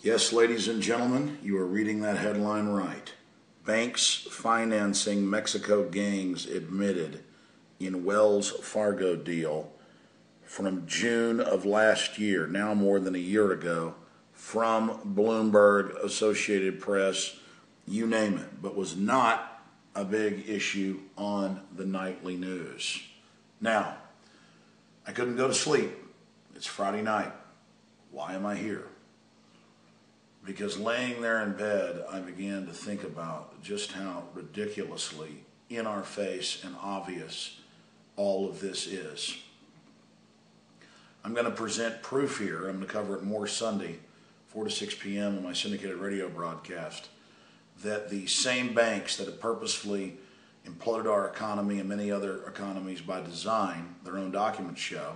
Yes, ladies and gentlemen, you are reading that headline right. Banks financing Mexico gangs admitted in Wells Fargo deal from June of last year, now more than a year ago, from Bloomberg, Associated Press, you name it, but was not a big issue on the nightly news. Now, I couldn't go to sleep. It's Friday night. Why am I here? Because laying there in bed, I began to think about just how ridiculously in our face and obvious all of this is. I'm going to present proof here. I'm going to cover it more Sunday, 4 to 6 p.m. on my syndicated radio broadcast, that the same banks that have purposefully imploded our economy and many other economies by design, their own documents show,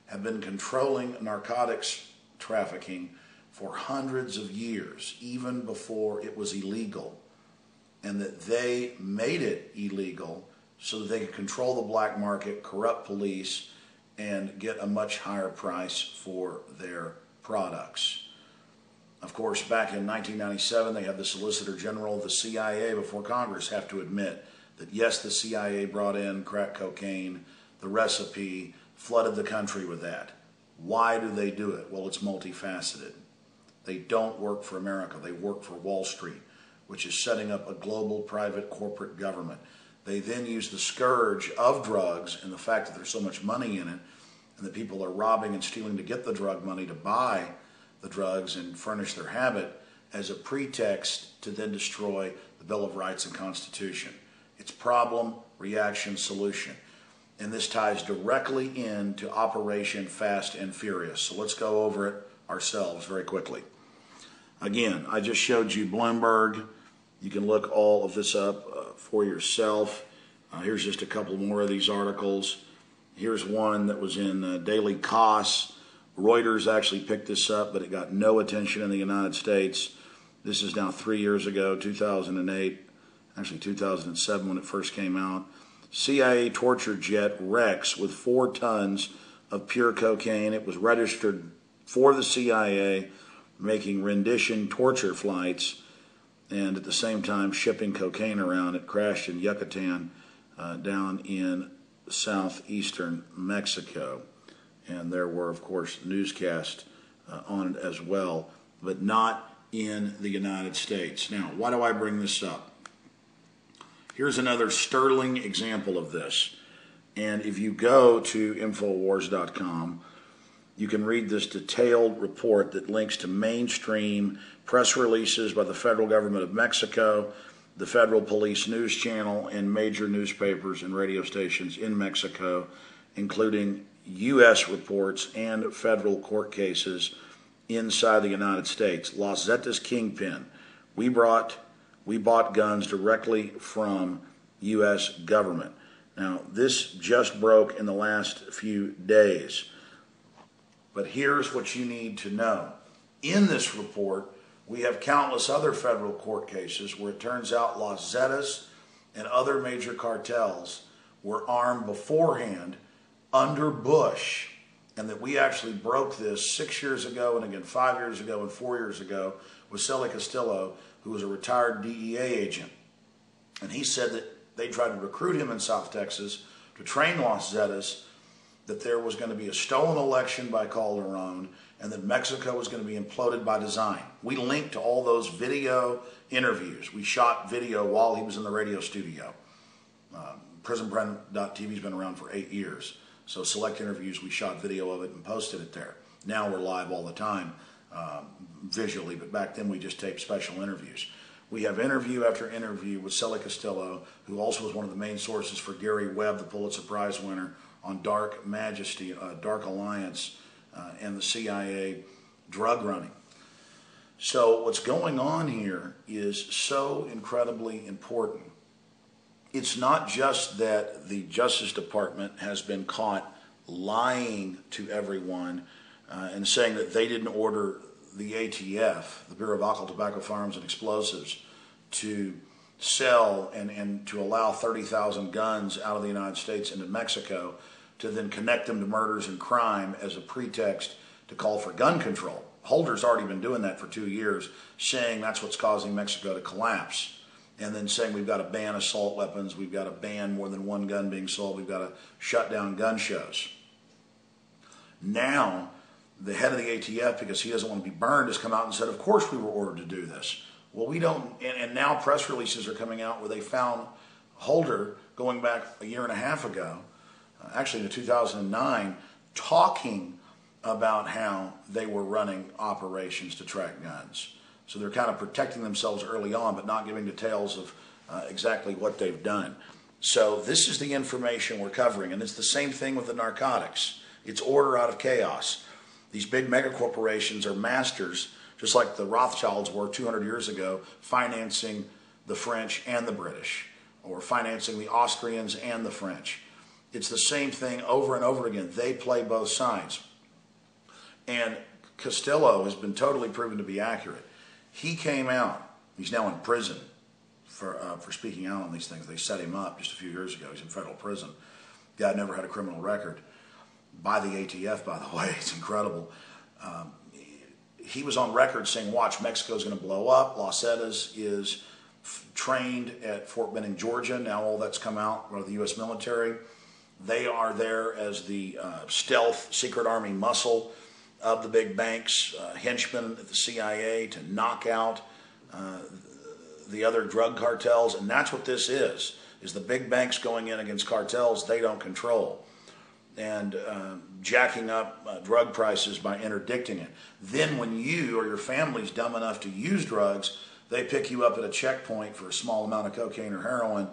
have been controlling narcotics trafficking for hundreds of years, even before it was illegal, and that they made it illegal so that they could control the black market, corrupt police, and get a much higher price for their products. Of course, back in 1997, they had the Solicitor General of the CIA before Congress have to admit that yes, the CIA brought in crack cocaine, the recipe, flooded the country with that. Why do they do it? Well, it's multifaceted. They don't work for America. They work for Wall Street, which is setting up a global private corporate government. They then use the scourge of drugs and the fact that there's so much money in it and that people are robbing and stealing to get the drug money to buy the drugs and furnish their habit as a pretext to then destroy the Bill of Rights and Constitution. It's problem, reaction, solution. And this ties directly into Operation Fast and Furious. So let's go over it ourselves very quickly. Again, I just showed you Bloomberg. You can look all of this up for yourself. Here's just a couple more of these articles. Here's one that was in Daily Kos. Reuters actually picked this up, but it got no attention in the United States. This is now 3 years ago, 2008, actually 2007 when it first came out. CIA torture jet wrecks with 4 tons of pure cocaine. It was registered for the CIA, making rendition torture flights, and at the same time shipping cocaine around. It crashed in Yucatan down in southeastern Mexico. And there were, of course, newscasts on it as well, but not in the United States. Now, why do I bring this up? Here's another sterling example of this. And if you go to Infowars.com, you can read this detailed report that links to mainstream press releases by the federal government of Mexico, the Federal Police News Channel, and major newspapers and radio stations in Mexico, including U.S. reports and federal court cases inside the United States. Los Zetas Kingpin. We bought guns directly from U.S. government. Now, this just broke in the last few days. But here's what you need to know. In this report, we have countless other federal court cases where it turns out Los Zetas and other major cartels were armed beforehand under Bush, and that we actually broke this 6 years ago and again 5 years ago and 4 years ago with Celly Castillo, who was a retired DEA agent. And he said that they tried to recruit him in South Texas to train Los Zetas, that there was going to be a stolen election by Calderon, and that Mexico was going to be imploded by design. We linked to all those video interviews. We shot video while he was in the radio studio. PrisonPrint.tv has been around for 8 years. So select interviews, we shot video of it and posted it there. Now we're live all the time visually, but back then we just taped special interviews. We have interview after interview with Celly Castillo, who also was one of the main sources for Gary Webb, the Pulitzer Prize winner, on Dark Majesty, Dark Alliance, and the CIA drug running. So what's going on here is so incredibly important. It's not just that the Justice Department has been caught lying to everyone and saying that they didn't order the ATF, the Bureau of Alcohol, Tobacco, Firearms, and Explosives, to sell and to allow 30,000 guns out of the United States into Mexico, to then connect them to murders and crime as a pretext to call for gun control. Holder's already been doing that for 2 years, saying that's what's causing Mexico to collapse. And then saying we've got to ban assault weapons, we've got to ban more than one gun being sold, we've got to shut down gun shows. Now, the head of the ATF, because he doesn't want to be burned, has come out and said, of course we were ordered to do this. Well, we don't, and now press releases are coming out where they found Holder going back a year and a half ago, actually to 2009, talking about how they were running operations to track guns. So they're kind of protecting themselves early on, but not giving details of exactly what they've done. So this is the information we're covering, and it's the same thing with the narcotics. It's order out of chaos. These big mega corporations are masters, just like the Rothschilds were 200 years ago, financing the French and the British, or financing the Austrians and the French. It's the same thing over and over again. They play both sides. And Castillo has been totally proven to be accurate. He came out. He's now in prison for speaking out on these things. They set him up just a few years ago. He's in federal prison. Guy never had a criminal record. By the ATF, by the way. It's incredible. He was on record saying, watch, Mexico's going to blow up. Los Zetas is trained at Fort Benning, Georgia. Now all that's come out of the U.S. military. They are there as the stealth secret army muscle of the big banks, henchmen at the CIA to knock out the other drug cartels. And that's what this is the big banks going in against cartels they don't control and jacking up drug prices by interdicting it. Then when you or your family's dumb enough to use drugs, they pick you up at a checkpoint for a small amount of cocaine or heroin,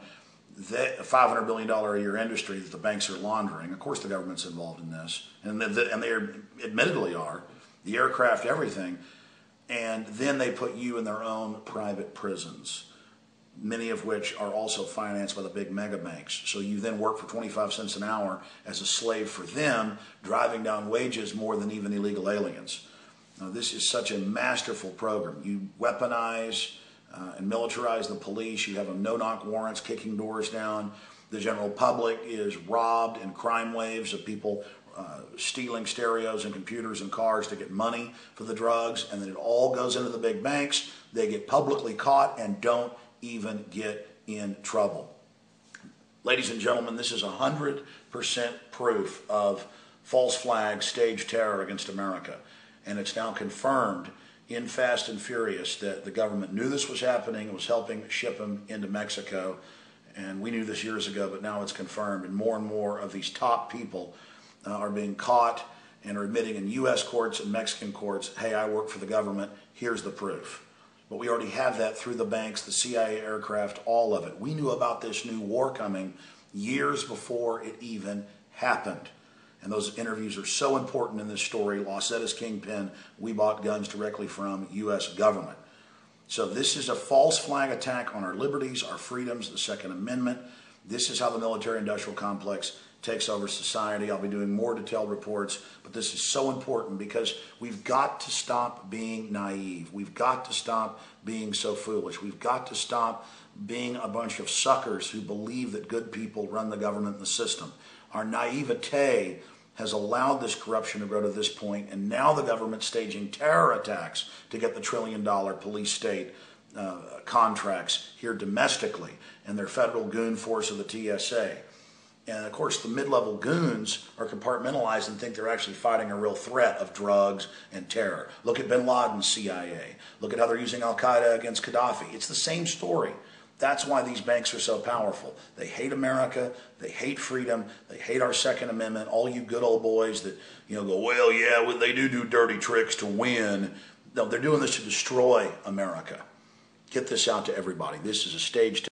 a $500 billion a year industry that the banks are laundering. Of course the government's involved in this, and they admittedly are, the aircraft, everything, and then they put you in their own private prisons, many of which are also financed by the big mega banks. So you then work for 25 cents an hour as a slave for them, driving down wages more than even illegal aliens. Now, this is such a masterful program. You weaponize and militarize the police. You have them no-knock warrants, kicking doors down. The general public is robbed in crime waves of people stealing stereos and computers and cars to get money for the drugs, and then it all goes into the big banks. They get publicly caught and don't even get in trouble. Ladies and gentlemen, this is 100% proof of false flag stage terror against America. And it's now confirmed in Fast and Furious that the government knew this was happening and was helping ship them into Mexico. And we knew this years ago, but now it's confirmed. And more of these top people are being caught and are admitting in U.S. courts and Mexican courts, hey, I work for the government, here's the proof. But we already have that through the banks, the CIA aircraft, all of it. We knew about this new war coming years before it even happened. And those interviews are so important in this story. Los Zetas Kingpin, we bought guns directly from U.S. government. So this is a false flag attack on our liberties, our freedoms, the Second Amendment. This is how the military-industrial complex takes over society. I'll be doing more detailed reports, but this is so important because we've got to stop being naive. We've got to stop being so foolish. We've got to stop being a bunch of suckers who believe that good people run the government and the system. Our naivete has allowed this corruption to grow to this point, and now the government's staging terror attacks to get the trillion-dollar police state contracts here domestically and their federal goon force of the TSA. And of course, the mid-level goons are compartmentalized and think they're actually fighting a real threat of drugs and terror. Look at bin Laden's CIA. Look at how they're using Al-Qaeda against Gaddafi. It's the same story. That's why these banks are so powerful. They hate America. They hate freedom. They hate our Second Amendment. All you good old boys that go, well, yeah, well, they do dirty tricks to win. No, they're doing this to destroy America. Get this out to everybody. This is a staged